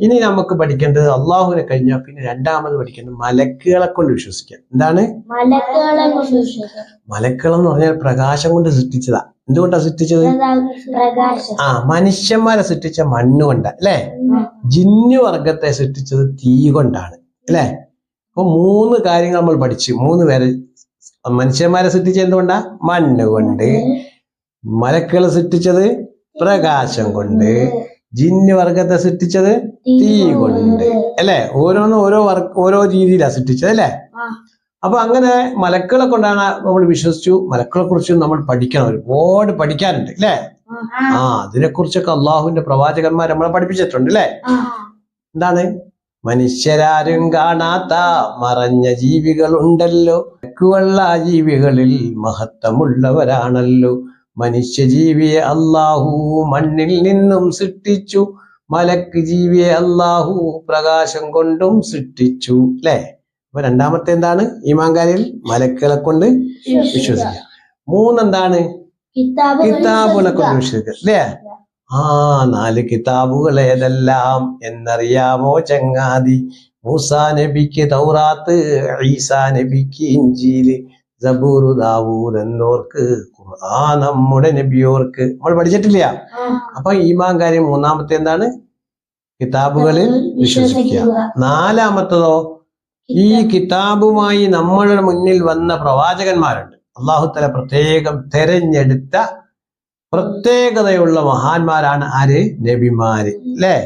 ഇനി നമുക്ക് പഠിക്കേണ്ടത് അള്ളാഹുവിനെ കഴിഞ്ഞാൽ പിന്നെ രണ്ടാമത് പഠിക്കേണ്ടത് മലക്കുകളെ കൊണ്ട് വിശ്വസിക്കാം. എന്താണ് മലക്കുകൾ എന്ന് പറഞ്ഞാൽ പ്രകാശം കൊണ്ട് സൃഷ്ടിച്ചതാ. എന്തുകൊണ്ടാ സൃഷ്ടിച്ചത്? മനുഷ്യന്മാരെ സൃഷ്ടിച്ച മണ്ണ് കൊണ്ടാ അല്ലെ. ജിന്നു വർഗത്തെ സൃഷ്ടിച്ചത് തീ കൊണ്ടാണ് അല്ലെ. അപ്പൊ 3 കാര്യങ്ങൾ നമ്മൾ പഠിച്ചു. 3 പേരെ മനുഷ്യന്മാരെ സൃഷ്ടിച്ചത് എന്തുകൊണ്ടാ? മണ്ണ് കൊണ്ട്. മലക്കുകളെ സൃഷ്ടിച്ചത് പ്രകാശം കൊണ്ട്. ജിന്ന് വർഗത്തെ സൃഷ്ടിച്ചത് തീ കൊണ്ട് അല്ലെ. ഓരോന്നും ഓരോ രീതിയിലാണ് സൃഷ്ടിച്ചത് അല്ലെ. അപ്പൊ അങ്ങനെ മലക്കുകളെ കൊണ്ടാണ് നമ്മൾ വിശ്വസിച്ചു. മലക്കുകളെ കുറിച്ച് നമ്മൾ പഠിക്കണം, ഒരുപാട് പഠിക്കാനുണ്ട് അല്ലെ. അതിനെക്കുറിച്ചൊക്കെ അള്ളാഹുവിന്റെ പ്രവാചകന്മാർ നമ്മളെ പഠിപ്പിച്ചിട്ടുണ്ട് അല്ലെ. എന്താണ്? മനുഷ്യരാരും കാണാത്ത മറഞ്ഞ ജീവികൾ ഉണ്ടല്ലോ, മലക്കുകൾ ആ ജീവികളിൽ മഹത്വമുള്ളവരാണല്ലോ. മനുഷ്യജീവിയെ അള്ളാഹു മണ്ണിൽ നിന്നും സൃഷ്ടിച്ചു, മലക്ക് ജീവിയെ അള്ളാഹു പ്രകാശം കൊണ്ടും സൃഷ്ടിച്ചു അല്ലെ. അപ്പൊ രണ്ടാമത്തെ എന്താണ്? ഈമാൻകാരിൽ മലക്കുകളെ കൊണ്ട് വിശ്വസിക്കുക. 3 എന്താണ്? കിതാബുകളെ കൊണ്ട് വിശ്വസിക്കുക അല്ലേ. 4 കിതാബുകൾ ഏതെല്ലാം എന്നറിയാമോ ചങ്ങാതി? മൂസാ നബിക്ക് തൗറാത്ത്, ഈസാ നബിക്ക് ഇഞ്ചീല്, സബൂറ് ദാവൂദ് എന്നോർക്ക്, ഖുർആൻ നമ്മുടെ നബിയോർക്ക്. നമ്മൾ പഠിച്ചിട്ടില്ല. അപ്പൊ ഈമാൻ കാര്യം 3-ാമത്തെ എന്താണ്? കിതാബുകളിൽ വിശ്വസിക്കുക. 4-ാമത്തതോ ഈ കിതാബുമായി നമ്മളുടെ മുന്നിൽ വന്ന പ്രവാചകന്മാരുണ്ട്. അല്ലാഹു തആല പ്രത്യേകം തെരഞ്ഞെടുത്ത പ്രത്യേകതയുള്ള മഹാന്മാരാണ് ആര്? നബിമാര് അല്ലെ.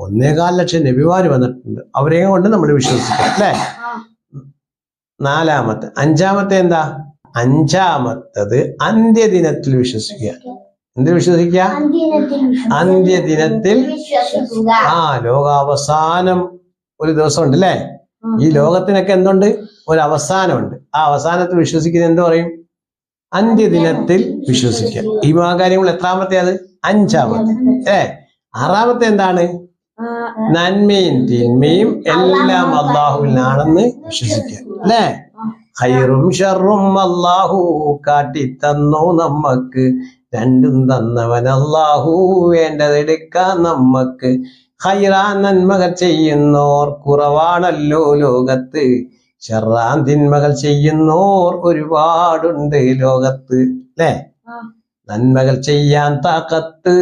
1.25 ലക്ഷം നബിമാര് വന്നിട്ടുണ്ട്. അവരെ കൊണ്ട് നമ്മൾ വിശ്വസിക്കാം അല്ലെ. 4-ാമത്തെ. 5-ാമത്തെ എന്താ? 5-ാമത്തത് അന്ത്യദിനത്തിൽ വിശ്വസിക്കുക. എന്ത് വിശ്വസിക്കുക? അന്ത്യദിനത്തിൽ. ലോകാവസാനം ഒരു ദിവസം ഉണ്ട് അല്ലെ. ഈ ലോകത്തിനൊക്കെ എന്തുണ്ട്? ഒരു അവസാനമുണ്ട്. ആ അവസാനത്തിൽ വിശ്വസിക്കുന്നത് എന്ത് പറയും? അന്ത്യദിനത്തിൽ വിശ്വസിക്കുക. ഈ കാര്യങ്ങൾ എത്രാമത്തെ? അത് 5-ാമത്തെ അല്ലെ. 6-ാമത്തെ എന്താണ്? നന്മയും തിന്മയും എല്ലാം അള്ളാഹുവിനാണെന്ന് വിശ്വസിക്കുക അല്ലെ. ഖൈറും ഷർറും അള്ളാഹു കാട്ടിത്തന്നു നമ്മക്ക്, രണ്ടും തന്നവൻ അള്ളാഹു വേണ്ടതെടുക്കാൻ നമ്മക്ക്. ഖൈറാൻ നന്മകൾ ചെയ്യുന്നോർ കുറവാണല്ലോ ലോകത്ത്, ഷർറാൻ തിന്മകൾ ചെയ്യുന്നോർ ഒരുപാടുണ്ട് ലോകത്ത് അല്ലെ. നന്മകൾ ചെയ്യാൻ താക്കത്ത്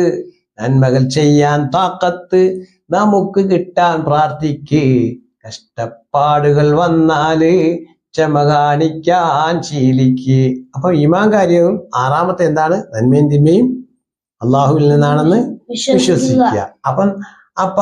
നമുക്ക് കിട്ടാൻ പ്രാർത്ഥിക്ക്, കഷ്ടപ്പാടുകൾ വന്നാല് ക്ഷമ കാണിക്കാൻ ശീലിക്ക്. അപ്പൊ ഈമാൻ കാര്യവും 6-ാമത്തെ എന്താണ്? നന്മയും തിന്മയും അള്ളാഹുവിൽ നിന്നാണെന്ന് വിശ്വസിക്കുക. അപ്പം